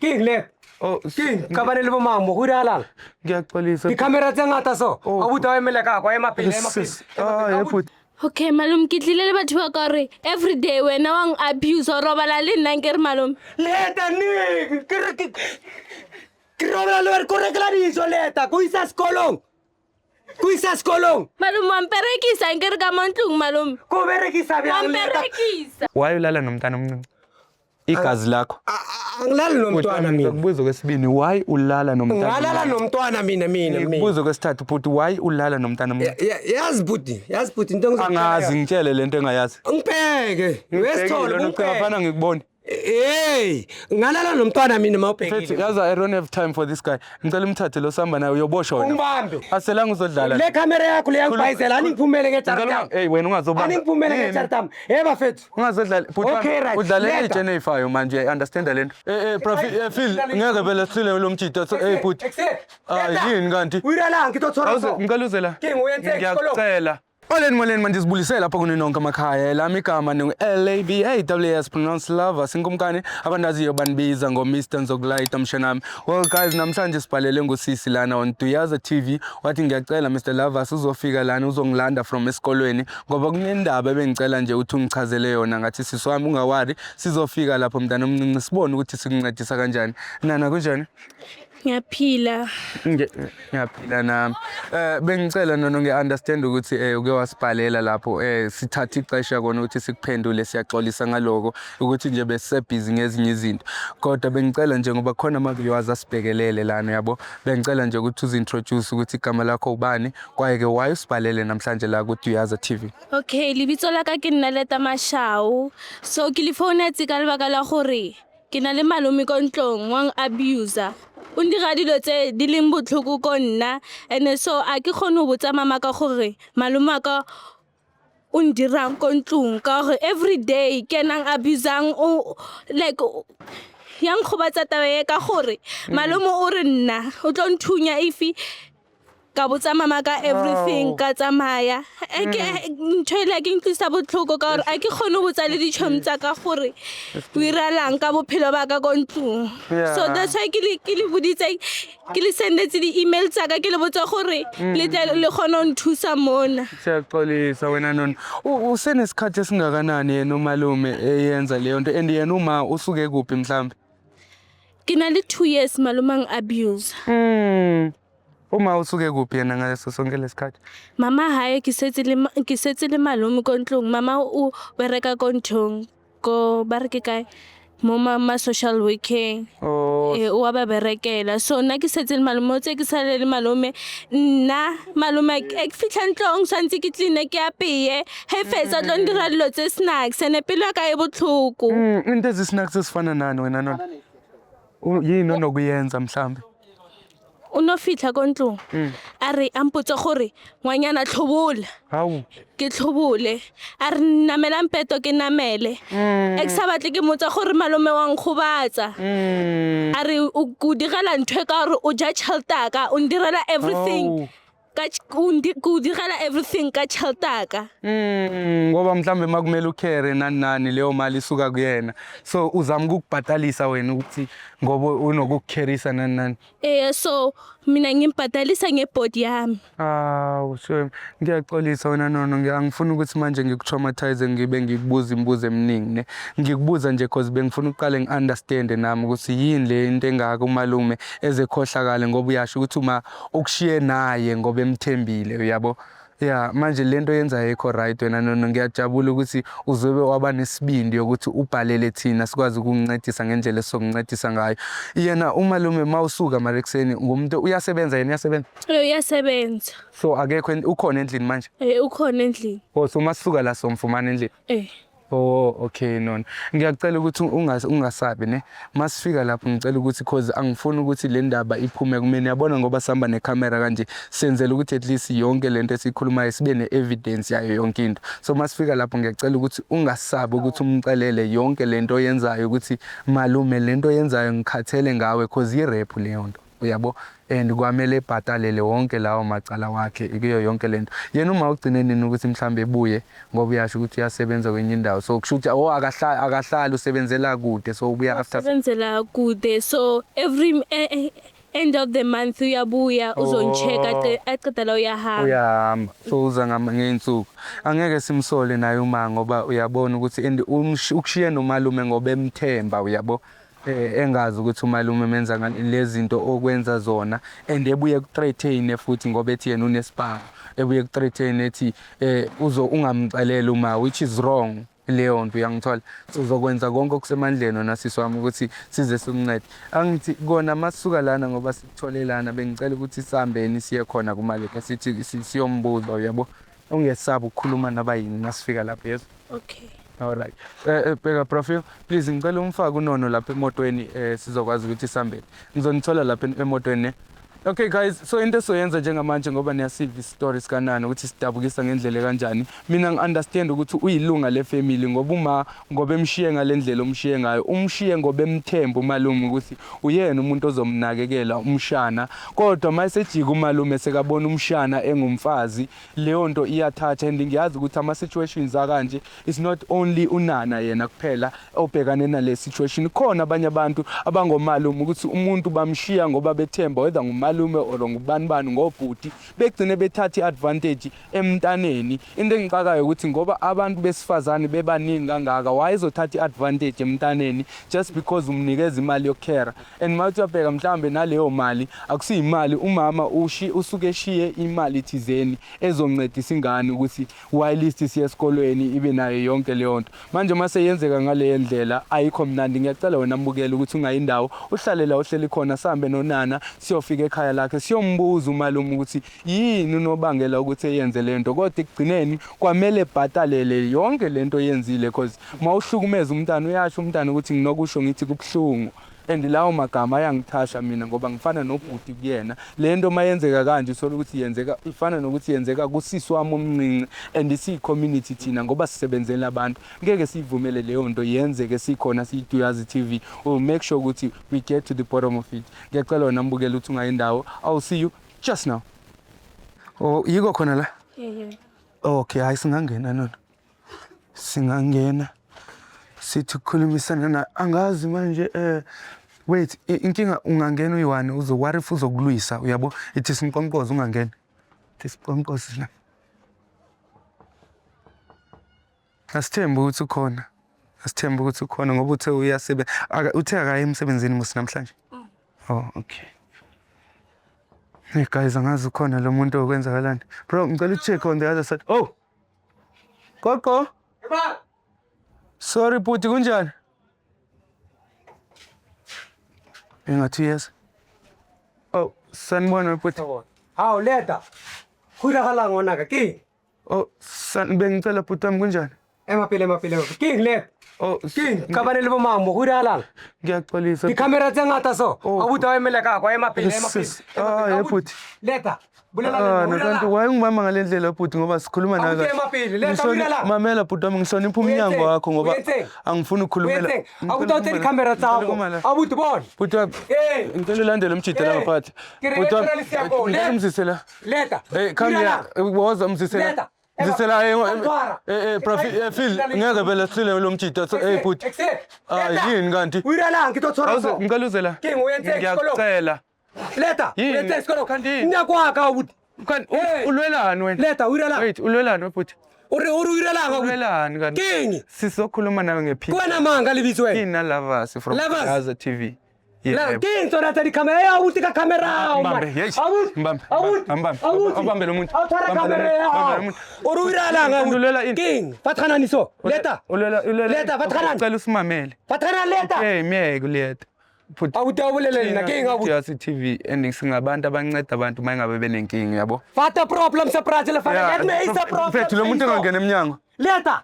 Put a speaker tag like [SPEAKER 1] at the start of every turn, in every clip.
[SPEAKER 1] King let.
[SPEAKER 2] Oh,
[SPEAKER 1] King, kabanele bo mambo go dala.
[SPEAKER 2] Ngiyaxolisa.
[SPEAKER 1] Di-camera tse ngata so. A buta emele ka kwa ema pele
[SPEAKER 2] Put.
[SPEAKER 3] Okay, malum ke tlile le batho ba ka re every day wena wang abuse o robala le nna ke re malum.
[SPEAKER 1] Leta ni ke robala le re korekela dijo leta go isa sekolong. Go isa sekolong.
[SPEAKER 3] Malum wa mperekisa ke re ka montlong malum.
[SPEAKER 1] Go berekisa
[SPEAKER 3] Wa
[SPEAKER 1] bjang leta.
[SPEAKER 3] mperekisa.
[SPEAKER 2] Why ulala nomntana omncane? Igazi lakho.
[SPEAKER 1] Angilali nomntwana mina.
[SPEAKER 2] Ngibuzo kwesibini, why ulala nomntana?
[SPEAKER 1] Ngalala nomntwana mina.
[SPEAKER 2] Ngibuzo kwesithathu futhi, why ulala nomntana omncane?
[SPEAKER 1] Yazi buti into
[SPEAKER 2] Angazi ngitshele lento engayazi.
[SPEAKER 1] Ngibheke. Wesithole
[SPEAKER 2] ngifana ngikubone.
[SPEAKER 1] Hey, ngalala nomntwana mina mawubhekile.
[SPEAKER 2] Yazi I don't have time for this guy. Ngicela umthathe lo samba naye uyoboshwa wena.
[SPEAKER 1] Ungibambe.
[SPEAKER 2] Aselanga uzodlala.
[SPEAKER 1] Le camera yakho le yangibhayizela aniphumele ngejarta.
[SPEAKER 2] Hey wena ungazobamba.
[SPEAKER 1] Aniphumele ngejarta. Bafethu.
[SPEAKER 2] Ungazodlala.
[SPEAKER 1] Okay, right.
[SPEAKER 2] Udlale ejene efayo manje. I understand lento. Profi Phil ngeke vele sihlele lo mjito. Hey put. Yini kanti?
[SPEAKER 1] Uyala ngitothola so.
[SPEAKER 2] Ngikaluzela.
[SPEAKER 1] King uyenze isikolo.
[SPEAKER 2] Ngiyacela. Moleni manje sibulisela lapha kuni nonke amakhaya lami igama LABAWS pronounce lover sinkumkani abandaziyo banibiza ngo Mr Nzokulayita mshanami. Well guys, namhlanje sibhalele ngosisi lana on Duyaza TV wathi ngiyacela Mr Lovers uzofika lana uzongilanda from esikolweni ngoba kunendaba ebengicela nje uthi ungichazele yona ngathi sisi wami ungawari sizofika lapho mntana omncinci sibone ukuthi sikuncedisa kanjani. Nana kunjani?
[SPEAKER 3] Ngiyaphila.
[SPEAKER 2] Ngiyaphila nami. Bengicela nono ngiunderstand ukuthi uke wasibhalela lapho sithatha ixesha kona ukuthi sikuphendule siyaxolisa ngaloko ukuthi nje besebusy ngezinye izinto. Kodwa bengicela nje ngoba khona ama viewers asibhekelele lana yabo. Bengicela nje ukuthi uzintroduce ukuthi igama lakho ubani kwaye ke why usibhalele namhlanje la ku Duyaza TV.
[SPEAKER 3] Okay, libitso la ka ke nna Leta Mashao. So ke le founetse ka lebaka la gore ke na le malome ko ntlong wang abuser. O ndira dilo tse di leng botlhoko ko nna ene so a ke kgone go botsa mama ka gore malome ka o ndirang ko ntlong ka gore every day ke nang abusang o like yang khobatsa tabe ka gore malome o re nna o tlo nthunya ifi ka botsa mama ka everything ka tsamaya ke nthoela ke ntlisa botlhoko ka gore a ke kgone go tsa le ditšhomo tsa ka gore o iralang ka bophelo ba ka ko ntlong. So that's why ke le boditse ke le sendetse di-email tsa ka ke le botsa gore le kgone go nthusa mona.
[SPEAKER 2] Siyaxolisa wena nona. Usenesikhathi esingakanani yena umalume eyenza leyo nto and yena uma usuke kuphi mhlambe?
[SPEAKER 3] Ke na le 2 years malume ang abuse.
[SPEAKER 2] Uma usuke kuphi yena ngaleso sonke lesikhathi?
[SPEAKER 3] Mama hae ke setse le malome ko ntlong. Mama o bereka ko nthong ko ba re ke kae mo mama social worker. O ba berekela so nna ke setse le malome tse ke sale le malome nna malome ke fitla ntlong santse ke tline ke apeye he fetsa tlo ndira dilo tse snacks ene pelo ka e botlhoko.
[SPEAKER 2] Into ezi snacks esifana nani wena nona? Yini onokuyenza mhlambe?
[SPEAKER 3] Unofitla ko ntlong a re ampotsa gore ngwanyana tlhobola.
[SPEAKER 2] Hawu
[SPEAKER 3] Ke tlhobole a re namela mpeto ke namele eksa batle ke motsa gore malome wa nkgobatsa a re o direla ntwe ka gore o ja cheltaka o ndirela everything ku direla everything ka cheltaka
[SPEAKER 2] ngoba mhlambe makumele ukhere nani leyo mali isuka kuyena so uzama ukubhatalisa wena ukuthi ngoba unokukukherisa nani.
[SPEAKER 3] So mina ngimbhatalisa ngebhodi yami.
[SPEAKER 2] Sho ngiyaxolisa wena nono ngiyangifuna ukuthi manje ngikutraumatize ngibe ngikubuza imibuzo eminingi ne ngikubuza nje because bengifuna uqale ngiunderstand nami ukuthi yini le into engaka umalume ezekhohlakala ngoba uyasho ukuthi uma ukushiye naye ngoba emthembile uyabo. Manje lento yenza ayikho right wena nono ngiyajabula ukuthi uzobe waba nesibindi ukuthi ubhalele thina sikwazi ukungincedisa ngendlela esokuncedisa ngayo. Yena umalume mawusuka marekseni ngumuntu uyasebenza yena uyasebenza?
[SPEAKER 3] Uyasebenza.
[SPEAKER 2] So akekho ukhona endlini manje?
[SPEAKER 3] Ukhona endlini.
[SPEAKER 2] So masuka la somfumana endlini? Okay nona. Ngiyacela ukuthi ungasabi ne. Masifika lapho ngicela ukuthi cause angifuni ukuthi le ndaba iphume kumina yabona ngoba sihamba necamera kanje senzele ukuthi at least yonke lento esikhulumayo sibe neevidence yayo yonke into. So masifika lapho ngiyacela ukuthi ungasabi ukuthi umcelele yonke lento oyenzayo ukuthi malume lento oyenzayo ngikhathele ngawe cause irap leyo nto. uyabo, and kwamele ebhatalele wonke lawo macala wakhe kuyo yonke lento. Yena uma ugcine nini ukuthi mhlambe ebuye ngoba uyasho ukuthi uyasebenza kwenye indawo, so kusho ukuthi akahlali usebenzela kude, so ubuya after
[SPEAKER 3] Usebenzela kude, so every end of the month uyabuya uzoncheck aqedela uyahamba.
[SPEAKER 2] uyahamba, so uza ngey'nsuku. Angeke simsole naye uma ngoba uyabona ukuthi and ukushiye nomalume ngoba emthemba, uyabo, engazi ukuthi umalume menza lezi zinto okwenza zona, and ebuye ku-threaten futhi ngoba ethi yena unesibhamu, ebuye ku-threaten ethi ungamcelela uma, which is wrong leyo nto, uyangithola. Uzokwenza konke okusemandleni nasisi wami ukuthi size sikumncede. Angithi kona masisuka lana ngoba sikuthole lana, bengicela ukuthi sihambeni siye khona kumalika sithi siyombuza, uyabo, ungesabi ukukhuluma nabayini nasifika lapho. Yes,
[SPEAKER 3] Okay.
[SPEAKER 2] alright. Bheka Profile, please ngicela umfake unono lapha emotweni, sizokwazi ukuthi sihambeni. Ngizonithola lapha emotweni. Okay guys, so into soyenza njengamanje ngoba niyasiva stories kanani ukuthi sidabukisa ngendlela kanjani. Mina ngi-understand ukuthi uyilunga le-family ngoba emshiye ngalendlela omshiye ngayo. Umshiye ngoba emthemba umalume ukuthi uyena umuntu ozomnakekela umshana. Kodwa mayesejika umalume sekabona umshana engumfazi, leyo nto iyathatha, and ngiyazi ukuthi ama-situations akanje is not only unana yena kuphela obhekane nale situation. Khona abanye abantu abangomalume ukuthi umuntu bamshiya ngoba bethemba whether ngumalume or ngubani ngobhuti, begcine bethatha i-advantage emntaneni. Into engixakayo ukuthi ngoba abantu besifazane bebaningi kangaka, wayezothatha i-advantage emntaneni just because umnikeza imali yokukhera. And mawuthi uyabheka mhlambe naleyo mali akusiyimali, umama usuke eshiye imali thizeni ezomncedisa ingane ukuthi whilst siye esikolweni ibe nayo yonke leyo nto. Manje mase yenzeka ngale ndlela ayikho mnandi. Ngiyacela wena mbukeli ukuthi ungayindawo, uhlale la uhleli khona, sihambe nonana siyofika ekhaya lakhe siyombuza umalume ukuthi yini unobangela ukuthi eyenze lento, kodwa ekugcineni kwamele ebhatalele yonke lento yenzile, because mawuhlukumeza umntana uyasho umntana ukuthi nginokusho ngithi kubhlungu. And lawo magama ayangithasha mina ngoba ngifana nobhuti kuyena. Lento mayenzeka kanje usola ukuthi yenzeka ifana nokuthi yenzeka kusisi wami omncinci, and siyi-community thina ngoba sisebenzela abantu. Ngeke siyivumele leyo nto yenzeke sikhona siyiDuyazi TV. We'll make sure ukuthi we get to the bottom of it. Ngiyacela wena mbukeli ukuthi ungayindawo. I'll see you just now. Oh, yiko khona la?
[SPEAKER 3] Yeah.
[SPEAKER 2] Okay, hayi singangena nona. Singangena. Sithi ukukhulumisana na angazi manje wait, inkinga ungangena uyiwani uzowari futhi uzokulwisa, uyabo, ithi sinqonqoza ungangena. Ithi sinqonqoza la. Asithemba ukuthi ukhona. Asithemba ukuthi ukhona ngoba uthe uyasebenza. Uthe akaye emsebenzini musi namhlanje. Oh, okay. Hey guys, angazi ukhona lo muntu okwenzakalani. Bro, ngicela ucheck on the other side. Oh. Gogo.
[SPEAKER 1] Eba.
[SPEAKER 2] Sorry Puti, kunjani? Engathi yes. Oh, sanibona Puti.
[SPEAKER 1] Hawu leta. Khulakala ngona ka king.
[SPEAKER 2] Oh, bengicela Puti wami kunjani?
[SPEAKER 1] Emapile. King leta.
[SPEAKER 2] Oh,
[SPEAKER 1] King, kabanele bomambo khulakala.
[SPEAKER 2] Ngiyaxolisa.
[SPEAKER 1] Di-camera tse ngata so. Abuta wa emele ka kwa emapile.
[SPEAKER 2] Ah, Puti.
[SPEAKER 1] Leta.
[SPEAKER 2] Nakanti waye ngibamba ngale ndlela Puti ngoba sikhuluma nawe.
[SPEAKER 1] Awuthe emapile, leta uyala.
[SPEAKER 2] Mamela Puti wami, ngihlonipha umnyango wakho ngoba angifuni ukukhulumela.
[SPEAKER 1] Awuta uthe camera tsakho. Abuti bona.
[SPEAKER 2] Puti wami. Ngicela ulandele umjito la ngaphathi.
[SPEAKER 1] Puti wami.
[SPEAKER 2] Umzisela.
[SPEAKER 1] Leta.
[SPEAKER 2] Hey, come here. Woza umzisela.
[SPEAKER 1] Leta.
[SPEAKER 2] Zisela Profile Phil ngeke vele sile lo mjito. Hey Puti. Yini kanti?
[SPEAKER 1] Uyala ngitothora so.
[SPEAKER 2] Ngikaluzela.
[SPEAKER 1] King uyenze isikolo.
[SPEAKER 2] Ngiyacela.
[SPEAKER 1] Leta. Uyenze isikolo.
[SPEAKER 2] Kanti
[SPEAKER 1] Nyakwaka ubuti.
[SPEAKER 2] Ulwelani wena?
[SPEAKER 1] Leta uyala.
[SPEAKER 2] Wait, ulwelani Puti?
[SPEAKER 1] Uri uyala ngakuthi.
[SPEAKER 2] Ulwelani kanti?
[SPEAKER 1] King.
[SPEAKER 2] Sizokhuluma nawe ngephini.
[SPEAKER 1] Kuwena manga libizwe wena.
[SPEAKER 2] Ina Lovers from Duyazi TV.
[SPEAKER 1] La King sona tadi kamera uthi ka camera.
[SPEAKER 2] Mbambe lo muntu.
[SPEAKER 1] Awuthara camera. Uri uyala ngakuthi. King, bathana niso. Leta. Leta bathana.
[SPEAKER 2] Ngicela usimamele.
[SPEAKER 1] Bathana leta.
[SPEAKER 2] Hey, miyeke kuleta.
[SPEAKER 1] Awutawulele na King abuthi.
[SPEAKER 2] Duyazi TV ending singabantu abanceda abantu mayingabe benenkingi yabo.
[SPEAKER 1] Fata problem se Brazil fana. Let me is a problem.
[SPEAKER 2] Mfethu lo muntu engangena eminyango.
[SPEAKER 1] Leta.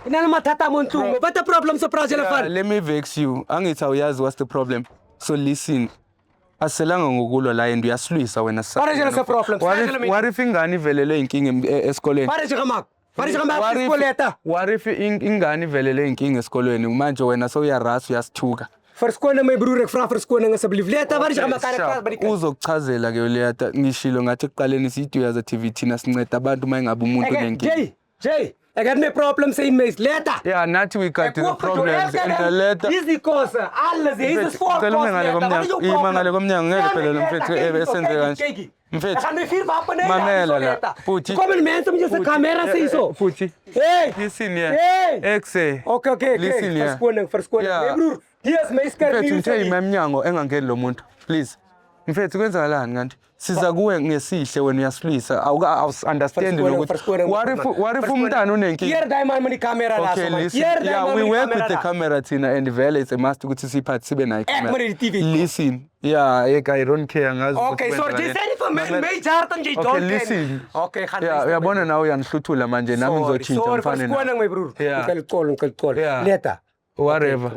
[SPEAKER 1] Inana mathatha montlungu. But the problem se Brazil fana.
[SPEAKER 2] Let me vex you. Angithi awuyazi what's the problem. So listen. Aselanga ngokulwa la and uyasilwisa wena sasa.
[SPEAKER 1] Brazil se problem.
[SPEAKER 2] What if ingane ivelele inkinga esikoleni?
[SPEAKER 1] Brazil kamak. Brazil kamak isikoleta.
[SPEAKER 2] What if ingane ivelele inkinga esikoleni manje wena so uyarasa uyasithuka.
[SPEAKER 1] Verskoning my broer, ek vra verskoning asseblief. Leta, wat is jy mekaar klas by die kind?
[SPEAKER 2] Uzokuchazela ke Leta, ngishilo ngathi ekuqaleni siyiduyo yaza TV thina sinceda abantu mayingabe umuntu nenkinga.
[SPEAKER 1] Jay, I got my problem saying mates. Leta.
[SPEAKER 2] Yeah, nathi we got the problems and the letter.
[SPEAKER 1] Easy course. Alles is for course.
[SPEAKER 2] Imangale komnyango ngeke phela lo mfethu esenze kanje. Mfethu.
[SPEAKER 1] Gaan we vier wapen
[SPEAKER 2] Mamela la. Futhi.
[SPEAKER 1] Kom mensen met je camera sê so.
[SPEAKER 2] Futhi.
[SPEAKER 1] Hey.
[SPEAKER 2] Listen here.
[SPEAKER 1] Hey.
[SPEAKER 2] Ekse.
[SPEAKER 1] Okay.
[SPEAKER 2] Listen here.
[SPEAKER 1] Verskoning. Hey broer. Hier is my skirt.
[SPEAKER 2] Mfethu ngithe imemnyango engangeni lo muntu. Please. Mfethu kwenzakalani kanti? Siza kuwe ngesihle wena uyasilisa understand lokuthi what if umntana unenkinga.
[SPEAKER 1] Here diamond mani camera la so.
[SPEAKER 2] Yeah, we work with the camera thina and vele it's a must ukuthi siphathi sibe nayo camera. Listen. Yeah, I don't care ngazi.
[SPEAKER 1] Okay, so this is for me major tan jy don't.
[SPEAKER 2] Okay, listen.
[SPEAKER 1] Okay, gaan.
[SPEAKER 2] Yeah, uyabona nawe uyanihluthula manje nami ngizochinja mfana.
[SPEAKER 1] Verskoning my broer. Ngicela. Leta.
[SPEAKER 2] Whatever.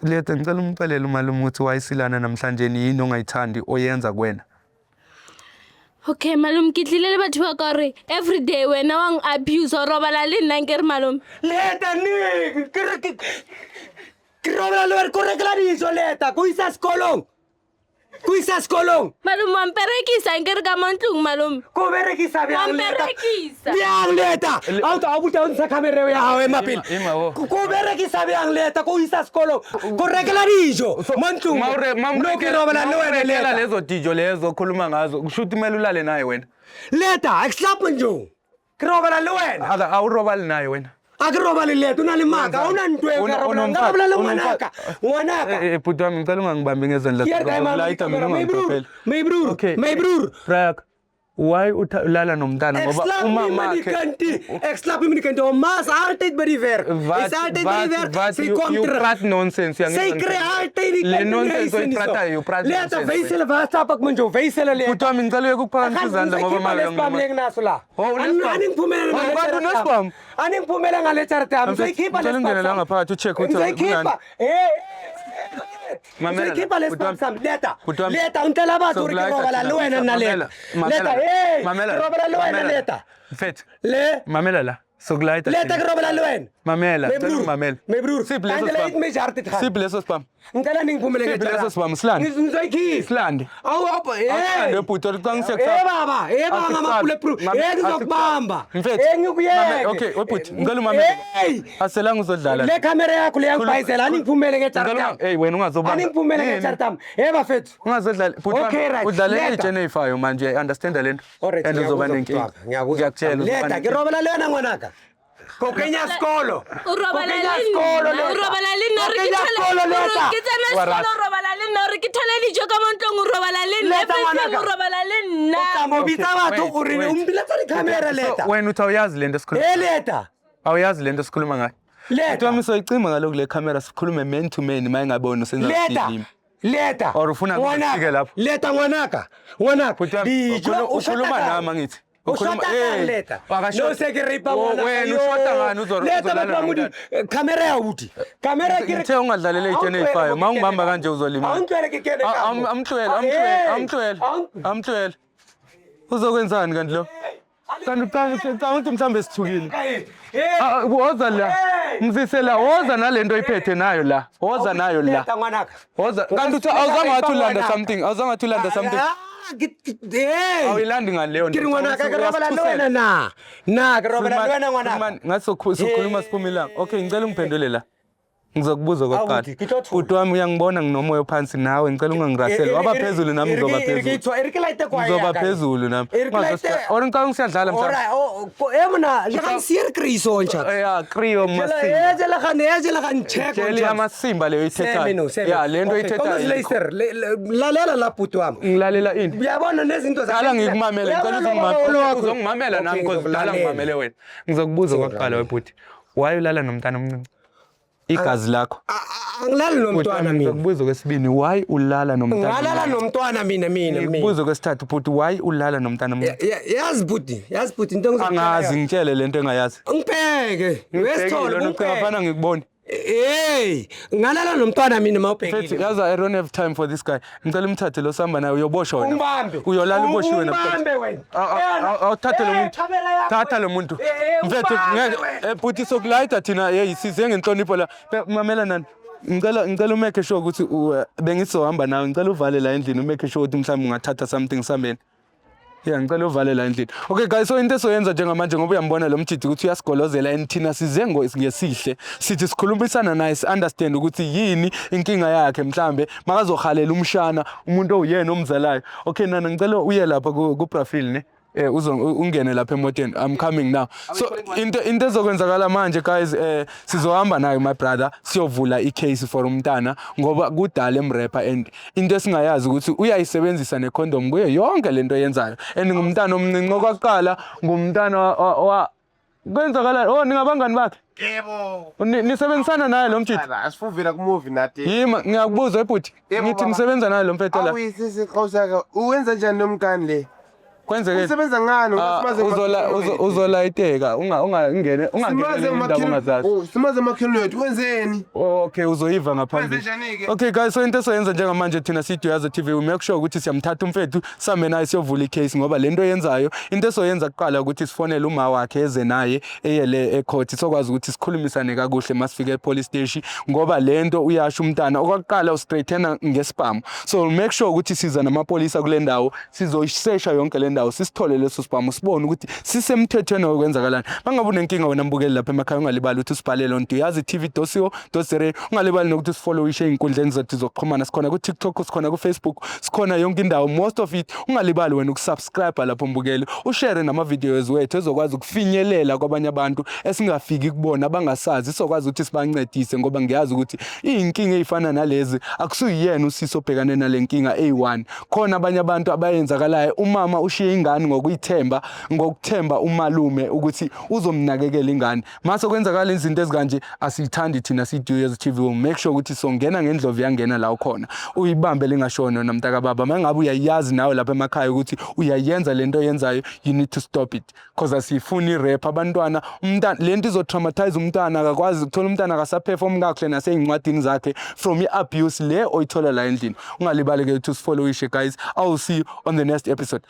[SPEAKER 2] Leta ngicela umxelele umalume ukuthi wayisilana namhlanje yini ongayithandi oyenza kwena.
[SPEAKER 3] Okay, malume ke tlile le batho ba ka re every day wena wang abuse o robala le nna ke re malume.
[SPEAKER 1] Leta ni ke robala le ko rekla dijo Leta, go isa sekolong.
[SPEAKER 3] Malume wa mperekisa nke re ka montlong malume.
[SPEAKER 1] Ko berekisa bjang Leta?
[SPEAKER 3] Mperekisa.
[SPEAKER 1] Bjang Leta? Auto a buta ntsa camera ya hawe mapele. Ko berekisa bjang Leta, go isa sekolong. Ko rekla dijo montlong. No ke robala le wena Leta.
[SPEAKER 2] Lezo dijo lezo khuluma ngazo kushuthi kumele ulale naye wena.
[SPEAKER 1] Leta, ek slap njo. Ke robala le wena.
[SPEAKER 2] Awurobali naye wena.
[SPEAKER 1] Akroba le Leta una le maka, una ntwe ka robala. Ngabala le ngwanaka.
[SPEAKER 2] Bhuti wami ngicela ungangibambi ngezandla.
[SPEAKER 1] My broer.
[SPEAKER 2] Brak. Why ulala nomntana ngoba uma makhe
[SPEAKER 1] Exslap hom nie kan doen mas altyd by die werk. Is altyd by die werk. Sy kom
[SPEAKER 2] you
[SPEAKER 1] terug.
[SPEAKER 2] praat nonsense yang.
[SPEAKER 1] Sy kry altyd die
[SPEAKER 2] le nonsense jy praat.
[SPEAKER 1] Leta wys hulle wat stap ek manjo, wys hulle Leta.
[SPEAKER 2] Bhuti wami ngicela ukuphakamise izandla ngoba manje
[SPEAKER 1] nasula. Aning phumela ngale charte am. Sy khipa le.
[SPEAKER 2] Ngicela ngaphakathi ucheck ukuthi
[SPEAKER 1] unani. Leta untela batho re ke robala le wena nna Leta. Robala le wena Leta.
[SPEAKER 2] Mfethu.
[SPEAKER 1] Le
[SPEAKER 2] mamela la sokulayita.
[SPEAKER 1] Leta ke robala le wena.
[SPEAKER 2] Mamela,
[SPEAKER 1] mamela. My broer.
[SPEAKER 2] Sipleso spam.
[SPEAKER 1] Ngicela ningiphumele ngejara.
[SPEAKER 2] Sipleso spam silandi.
[SPEAKER 1] Ngizoyikhipha.
[SPEAKER 2] Silandi.
[SPEAKER 1] Awupha.
[SPEAKER 2] Ande bhuti uqangiseka.
[SPEAKER 1] Baba, ngama proof. Ngizokubamba. Ngikuyeke.
[SPEAKER 2] Okay, webhuti, ngicela umamela. Aselanga uzodlala.
[SPEAKER 1] Le camera yakho le yangibhayizela aningiphumele ngejara.
[SPEAKER 2] Hey wena ungazobamba.
[SPEAKER 1] Aningiphumele ngejara. Bafethu.
[SPEAKER 2] Ungazodlala. Bhuti udlale eJenefayo manje, I understand lento. And uzoba nenkinga. Ngiyakutshela.
[SPEAKER 1] Leta ke robala le wena ngwanaka. Kokenya skolo.
[SPEAKER 3] Urobala le nori ke thole dijo ka montlong urobala le nna urobala le nna.
[SPEAKER 1] Mo bitsa batho gore umbiletsa di camera Leta.
[SPEAKER 2] Wena uthi awuyazi lento esikhuluma.
[SPEAKER 1] Leta.
[SPEAKER 2] Awuyazi lento esikhuluma ngayo.
[SPEAKER 1] Leta.
[SPEAKER 2] Wami soyicima ngaloku le camera sikhulume man to man mayingabona usenza isizimi.
[SPEAKER 1] Leta.
[SPEAKER 2] Or ufuna ukufike lapho.
[SPEAKER 1] Leta ngwanaka.
[SPEAKER 2] Ukhuluma nami ngithi.
[SPEAKER 1] Leta. No se ke ripa ngwana.
[SPEAKER 2] Wena ushota ngani uzolala.
[SPEAKER 1] Camera ya uthi. Camera ke
[SPEAKER 2] ngithe ungadlalela iJenefayo mawungibamba kanje uzolima.
[SPEAKER 1] Awuntwele ke kene ka.
[SPEAKER 2] Amthwele. Uzokwenzani kanti lo? Kanti mhlambe sithukile. Woza la. Mzisela woza nalento oyiphethe nayo la. Woza nayo la.
[SPEAKER 1] Leta ngwanaka.
[SPEAKER 2] Woza kanti uthi awuzange wathulanda something. Awuzange wathulanda something. Awuyilandi ngaleyo nto.
[SPEAKER 1] Ngwanaka ke robala le wena na. Na ke robala le wena ngwanaka.
[SPEAKER 2] Ngasokhuluma siphumela. Okay, ngicela ungiphendule la. Ngizokubuza okokuqala. Bhuti wami uyangibona nginomoya phansi nawe ngicela ungangirasele. Waba phezulu nami ngizoba phezulu. Ngizoba phezulu nami. Ngicela ngisiyadlala mhlawumbe.
[SPEAKER 1] Mna le ga sier kriso ntsha.
[SPEAKER 2] Yeah, kriyo masimba.
[SPEAKER 1] Ejela kan check.
[SPEAKER 2] Jeli amasimba leyo ithethayo. Yeah, lento ithethayo.
[SPEAKER 1] Lalela la bhuti wami.
[SPEAKER 2] Ngilalela ini?
[SPEAKER 1] Uyabona nezinto
[SPEAKER 2] Dala ngikumamela ngicela uzongimamela nami because dala ngimamele wena. Ngizokubuza okokuqala webhuti. Why ulala nomntana omncane? Igazi lakho.
[SPEAKER 1] Angilali nomntwana mina.
[SPEAKER 2] Ngizokubuza kwesibini why ulala nomntana?
[SPEAKER 1] Ngalala nomntwana mina.
[SPEAKER 2] Ngibuza kwesithathu bhuti why ulala nomntana omncane?
[SPEAKER 1] Yazi bhuti into
[SPEAKER 2] angazi ngitshele lento engayazi.
[SPEAKER 1] Ngibheke. Wesitholo
[SPEAKER 2] ngicabafana ngikubona.
[SPEAKER 1] Hey, ngalala nomntwana mina mawubhekile.
[SPEAKER 2] Yazi I don't have time for this guy. Ngicela umthathe lo samba naye uyoboshwa wena.
[SPEAKER 1] Umbambe.
[SPEAKER 2] Uyolala uboshiwe
[SPEAKER 1] Umbambe wena.
[SPEAKER 2] Awuthathe lo muntu. Thatha lo muntu. Mfethu ngeke bhuti sokulayita thina hey size ngenhlonipho la. Mamela nani? ngicela umake sure ukuthi bengizohamba nawe ngicela uvale la endlini umake sure ukuthi mhlawumbe ungathatha something sambeni. Yeah, ngicela uvale la endlini. Okay guys, so into esoyenza njengamanje ngoba uyambona lo mjidi ukuthi uyasigolozela and thina size ngesihle. Sithi sikhulumisana naye understand ukuthi yini inkinga yakhe mhlambe makazohalela umshana umuntu oyena omzalayo. Okay nana ngicela uye lapha ku Brafil ne. Ungene lapha emotweni. I'm coming now. So into ezokwenzakala manje guys sizohamba naye my brother siyovula icase for umntana ngoba kudala emrapper and into esingayazi ukuthi uyayisebenzisa necondom kuyo yonke lento yenzayo and ngumntana omncinci okwaqala ngumntana kwenzakala ningabangani bakhe?
[SPEAKER 4] Yebo.
[SPEAKER 2] Nisebenzisana naye lo mjidi?
[SPEAKER 4] Asifuvela ku movie nathi.
[SPEAKER 2] Yima ngiyakubuza ebhuti. Ngithi nisebenza naye lo mfethu la.
[SPEAKER 4] Awuyisisi Xhosa uwenza njani nomkani le?
[SPEAKER 2] Kwenzeke
[SPEAKER 4] usebenza ngani
[SPEAKER 2] uzolayiteka ungangene indaba ongazazi
[SPEAKER 4] simaze amakhelo wethu wenzeni
[SPEAKER 2] okay uzoyiva ngaphambi okay guys so into esoyenza njengamanje thina siDuyazo TV we make sure ukuthi siyamthatha umfethu same naye siyovula icase ngoba lento yenzayo into esoyenza kuqala ukuthi sifonele uma wakhe eze naye eyele ecourt sokwazi ukuthi sikhulumisane kakuhle masifike epolice station ngoba lento uyasho umntana okwaqala ustraightena ngespam so make sure ukuthi siza namapolisa kule ndawo sizoyisesha yonke le ndawo sisithole leso spam sibone ukuthi sisemthethweni okwenzakalani bangabe unenkinga wena mbukeli lapha emakhaya ungalibali ukuthi usibhalele on Duyazo TV.co.za ungalibali nokuthi sifollowishe inkundleni zethu zokuxhumana sikhona ku TikTok sikhona ku Facebook sikhona yonke indawo most of it ungalibali wena ukusubscribe lapho mbukeli ushare nama videos wethu ezokwazi ukufinyelela kwabanye abantu esingafiki kubona bangasazi sokwazi ukuthi sibancedise ngoba ngiyazi ukuthi inkinga ezifana nalezi akusuyiyena usiso obhekane nalenkinga A1 khona abanye abantu abayenzakalayo umama ushiye ingane ngokuthemba umalume ukuthi uzomnakekela ingane mase kwenzakala izinto ezikanje asithandi thina siDuyazo TV make sure ukuthi songena ngendlovu yangena la ukhona uyibambe lingashona namntaka baba mangabe uyayazi nawe lapha emakhaya ukuthi uyayenza lento yenzayo you need to stop it because asifuni irap abantwana umntana lento izotraumatize umntana akakwazi ukuthola umntana akasaperform kahle naseincwadini zakhe from iabuse le oyithola la endlini ungalibali ke ukuthi usifollowishe guys I'll see you on the next episode.